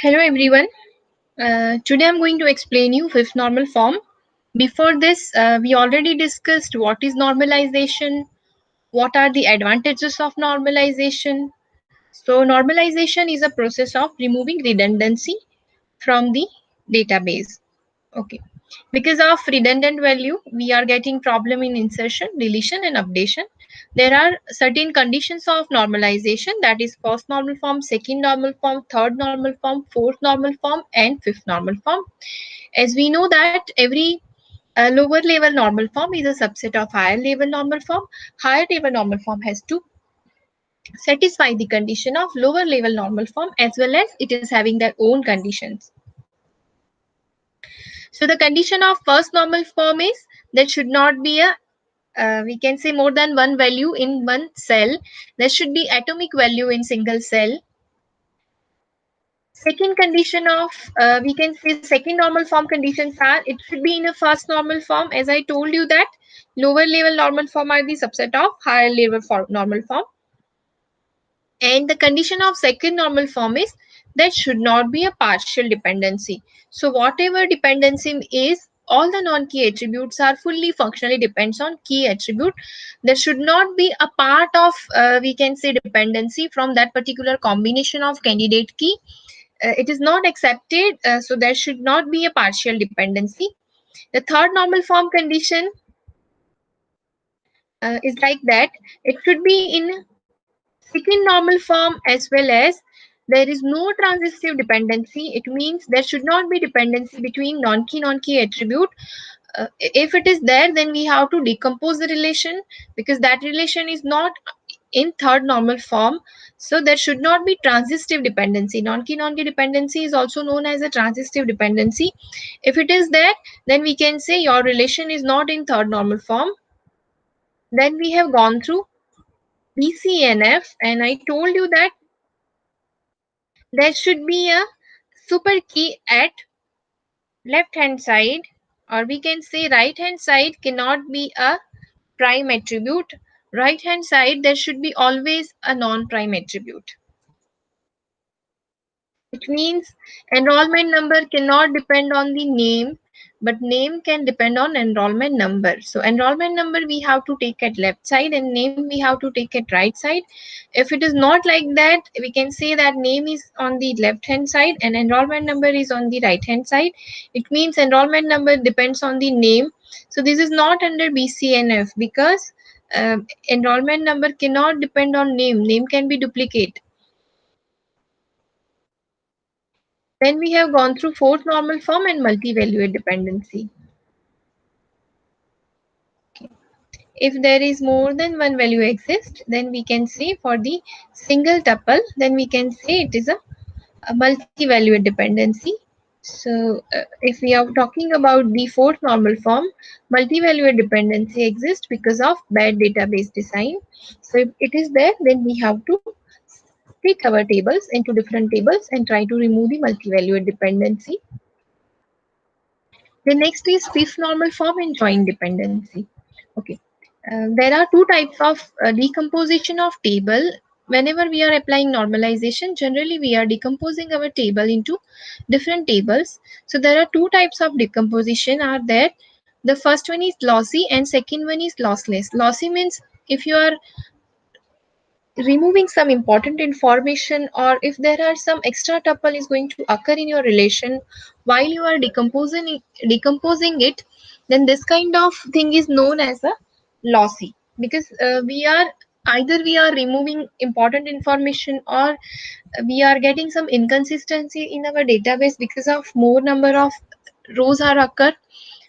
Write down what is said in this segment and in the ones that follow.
Hello everyone. Today I'm going to explain you fifth normal form. Before this, we already discussed what is normalization, what are the advantages of normalization. So normalization is a process of removing redundancy from the database. Okay. Because of redundant value, we are getting problem in insertion, deletion and updation. There are certain conditions of normalization, that is first normal form, second normal form, third normal form, fourth normal form and fifth normal form. As we know that every lower level normal form is a subset of higher level normal form. Higher level normal form has to satisfy the condition of lower level normal form as well as it is having their own conditions. So the condition of first normal form is there should not be a we can say more than one value in one cell. There should be atomic value in single cell. Second condition of we can say second normal form conditions are it should be in a first normal form. As I told you that lower level normal form are the subset of higher level normal form. And the condition of second normal form is there should not be a partial dependency. So whatever dependency is, all the non-key attributes are fully functionally depends on key attribute. There should not be a part of we can say dependency from that particular combination of candidate key. It is not accepted, so there should not be a partial dependency. The third normal form condition is like that it should be in second normal form as well as there is no transitive dependency. It means there should not be dependency between non-key attribute. If it is there, then we have to decompose the relation because that relation is not in third normal form. So there should not be transitive dependency. Non-key dependency is also known as a transitive dependency. If it is there, then we can say your relation is not in third normal form. Then we have gone through BCNF and I told you that there should be a super key at left hand side, or we can say right hand side cannot be a prime attribute. Right hand side there should be always a non-prime attribute. It means enrollment number cannot depend on the name, but name can depend on enrollment number. So enrollment number we have to take at left side and name we have to take at right side. If it is not like that, we can say that name is on the left hand side and enrollment number is on the right hand side. It means enrollment number depends on the name. So this is not under BCNF because enrollment number cannot depend on name. Name can be duplicate. Then we have gone through fourth normal form and multi-valued dependency. If there is more than one value exists, then we can say for the single tuple, then we can say it is a multi-valued dependency. So if we are talking about the fourth normal form, multi-valued dependency exists because of bad database design. So if it is there, then we have to split our tables into different tables and try to remove the multi-valued dependency. The next is fifth normal form and joint dependency. Okay. There are two types of decomposition of table. Whenever we are applying normalization, generally we are decomposing our table into different tables. So there are two types of decomposition are there. The first one is lossy and second one is lossless. Lossy means if you are removing some important information or if there are some extra tuple is going to occur in your relation while you are decomposing it, then this kind of thing is known as a lossy because we are removing important information or we are getting some inconsistency in our database because of more number of rows are occur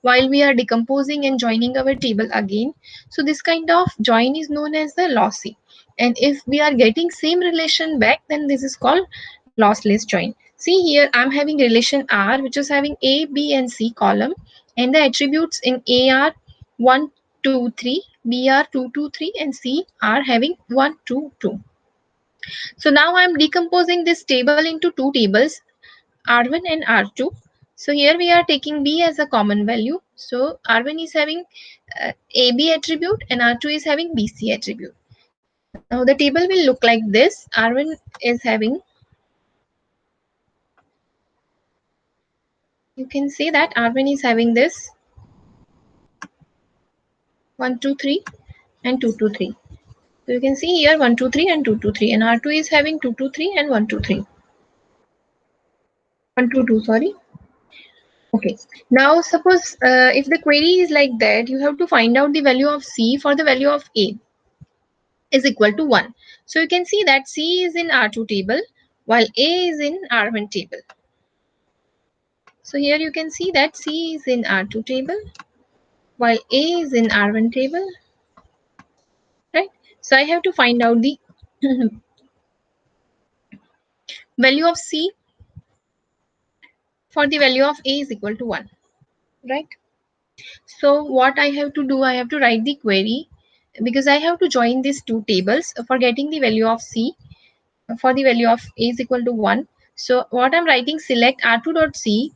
while we are decomposing and joining our table again. So this kind of join is known as the lossy. And if we are getting same relation back, then this is called lossless join. See here, I'm having relation R, which is having A, B, and C column. And the attributes in A are 1, 2, 3, B are 2, 2, 3, and C are having 1, 2, 2. So now I'm decomposing this table into two tables, R1 and R2. So here we are taking B as a common value. So R1 is having AB attribute and R2 is having BC attribute. Now the table will look like this. R1 is having You can say that R1 is having this 1, 2, 3 and 2, 2, 3. So you can see here 1, 2, 3 and 2, 2, 3, and R2 is having 2, 2, 3 and 1, 2, 3. 1, 2, 2, sorry. Okay. Now suppose if the query is like that, you have to find out the value of C for the value of A is equal to 1. So you can see that C is in R2 table while A is in R1 table. So here you can see that C is in R2 table while A is in R1 table, right? So I have to find out the value of C for the value of A is equal to 1, right? So what I have to do, I have to write the query because I have to join these two tables for getting the value of C for the value of A is equal to 1. So what I'm writing, select R2.C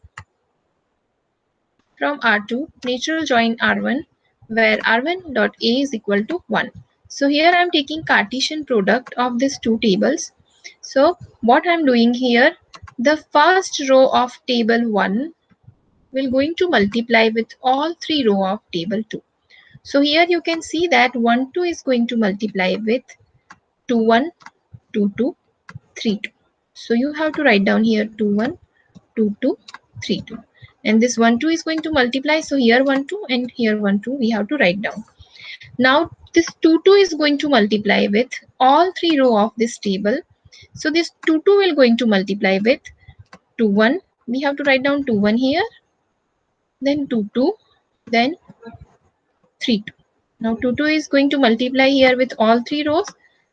from R2, natural join R1, where R1.A is equal to 1. So here I'm taking Cartesian product of these two tables. So what I'm doing here, the first row of table 1 will going to multiply with all three row of table 2. So here you can see that 1, 2 is going to multiply with 2, 1, 2, 2, 3, 2. So you have to write down here 2, 1, 2, 2, 3, 2. And this 1, 2 is going to multiply. So here 1, 2 and here 1, 2 we have to write down. Now this 2, 2 is going to multiply with all three row of this table. So this 2, 2 will going to multiply with 2, 1. We have to write down 2, 1 here. Then 2, 2. Then 3, 2. Now 2, 2 is going to multiply here with all three rows.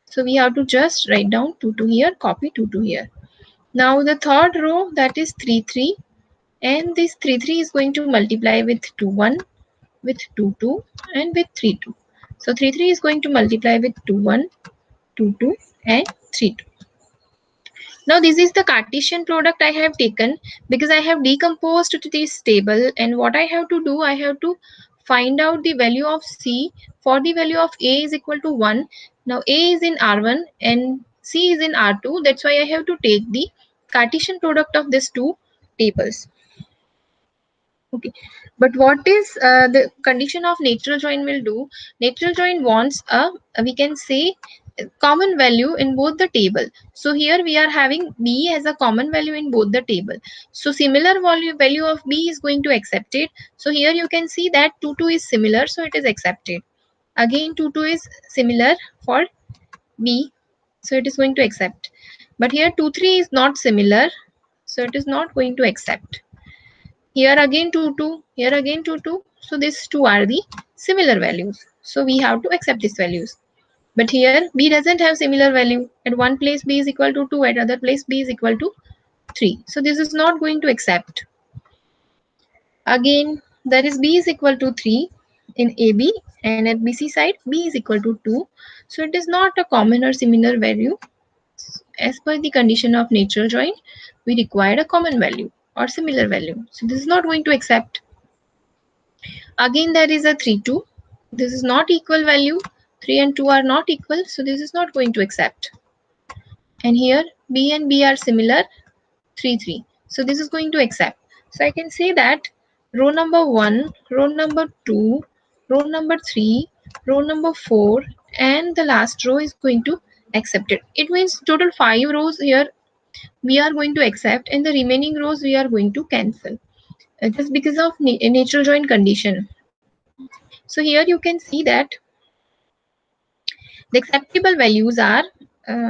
So we have to just write down 2, 2 here, copy 2, 2 here. Now the third row, that is 3, 3. And this 3, 3 is going to multiply with 2, 1, with 2, 2 and with 3, 2. So 3, 3 is going to multiply with 2, 1, 2, 2 and 3, 2. Now this is the Cartesian product I have taken because I have decomposed to this table, and what I have to do, I have to find out the value of C for the value of A is equal to 1. Now A is in R1 and C is in R2. That's why I have to take the Cartesian product of these two tables. Okay, but what is the condition of natural join will do? Natural join wants we can say common value in both the table. So here we are having B as a common value in both the table. So similar value of B is going to accept it. So here you can see that 2, 2 is similar, so it is accepted. Again 2, 2 is similar for B, so it is going to accept. But here 2, 3 is not similar, so it is not going to accept. Here again 2, 2, here again 2, 2. So these two are the similar values. So we have to accept these values. But here B doesn't have similar value. At one place B is equal to 2, at other place B is equal to 3. So this is not going to accept. Again, there is B is equal to 3 in AB, and at BC side B is equal to 2. So it is not a common or similar value. As per the condition of natural join, we require a common value or similar value. So this is not going to accept. Again, there is a 3, 2. This is not equal value. 3 and 2 are not equal. So this is not going to accept. And here B and B are similar. 3, 3. So this is going to accept. So I can say that row number 1, row number 2, row number 3, row number 4, and the last row is going to accept it. It means total 5 rows here we are going to accept, and the remaining rows we are going to cancel. Just because of natural join condition. So here you can see that the acceptable values are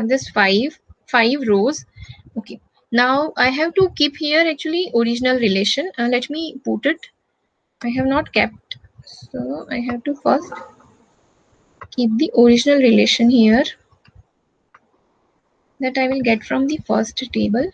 this five rows. Okay, now I have to keep here actually original relation. Let me put it. I have not kept, so I have to first keep the original relation here that I will get from the first table.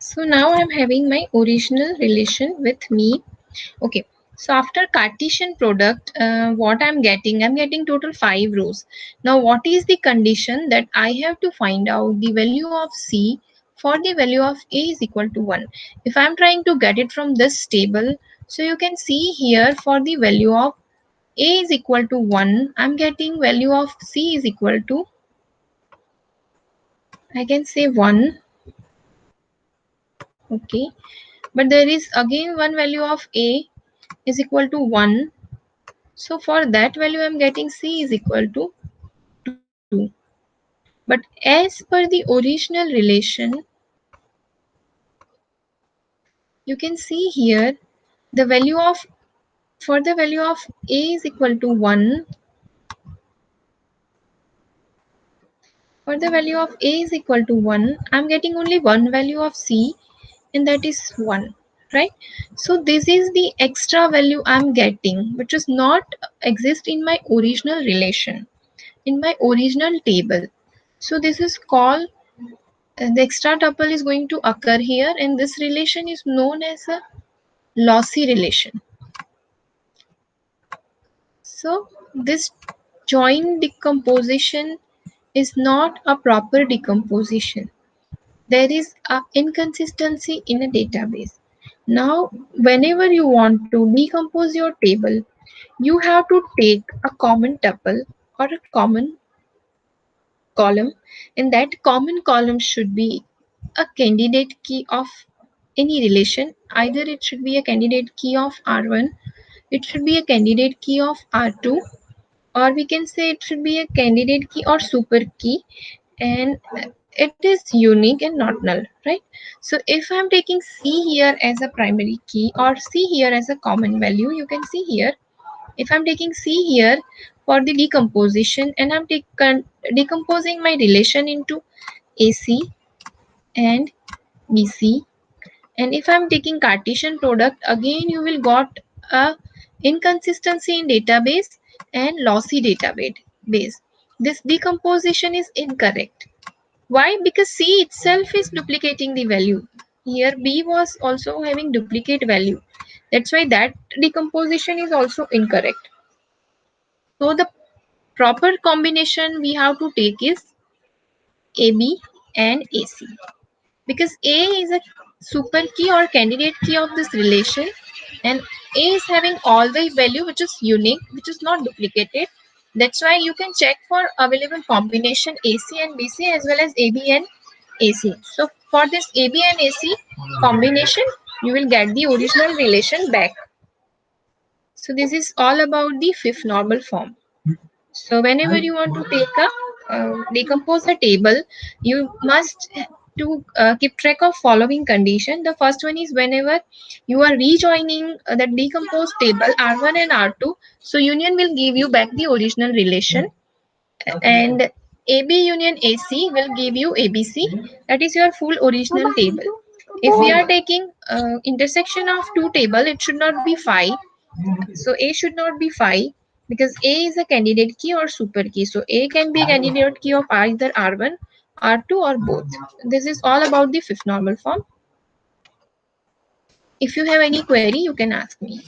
So now I'm having my original relation with me. Okay. So after Cartesian product, what I'm getting total 5 rows. Now what is the condition that I have to find out the value of C for the value of A is equal to 1. If I'm trying to get it from this table, so you can see here for the value of A is equal to 1, I'm getting value of C is equal to, I can say 1. Okay. But there is again one value of A is equal to 1. So for that value, I'm getting C is equal to 2. But as per the original relation, you can see here the value of, for the value of A is equal to 1, for the value of A is equal to 1, I'm getting only one value of C, and that is 1, right? So this is the extra value I'm getting, which is not exist in my original relation, in my original table. So this is called, the extra tuple is going to occur here, and this relation is known as a lossy relation. So this joint decomposition is not a proper decomposition. There is a inconsistency in a database. Now whenever you want to decompose your table, you have to take a common tuple or a common column, and that common column should be a candidate key of any relation. Either it should be a candidate key of R1, it should be a candidate key of R2, or we can say it should be a candidate key or super key, and it is unique and not null, right? So if I'm taking C here as a primary key or C here as a common value, you can see here, if I'm taking C here for the decomposition, and I'm decomposing my relation into AC and BC, and if I'm taking Cartesian product, again you will got a inconsistency in database and lossy database base. This decomposition is incorrect. Why? Because C itself is duplicating the value. Here B was also having duplicate value. That's why that decomposition is also incorrect. So the proper combination we have to take is AB and AC. Because A is a super key or candidate key of this relation, and A is having all the value which is unique, which is not duplicated. That's why you can check for available combination AC and BC as well as AB and AC. So for this AB and AC combination, you will get the original relation back. So this is all about the fifth normal form. So whenever you want to take a decompose a table, you must to keep track of following condition. The first one is whenever you are rejoining the decomposed table R1 and R2, so union will give you back the original relation, and AB union AC will give you ABC. That is your full original table. If we are taking intersection of two table, it should not be 5. So A should not be 5 because A is a candidate key or super key. So A can be a candidate key of either R1, R2 or both. This is all about the fifth normal form. If you have any query, you can ask me.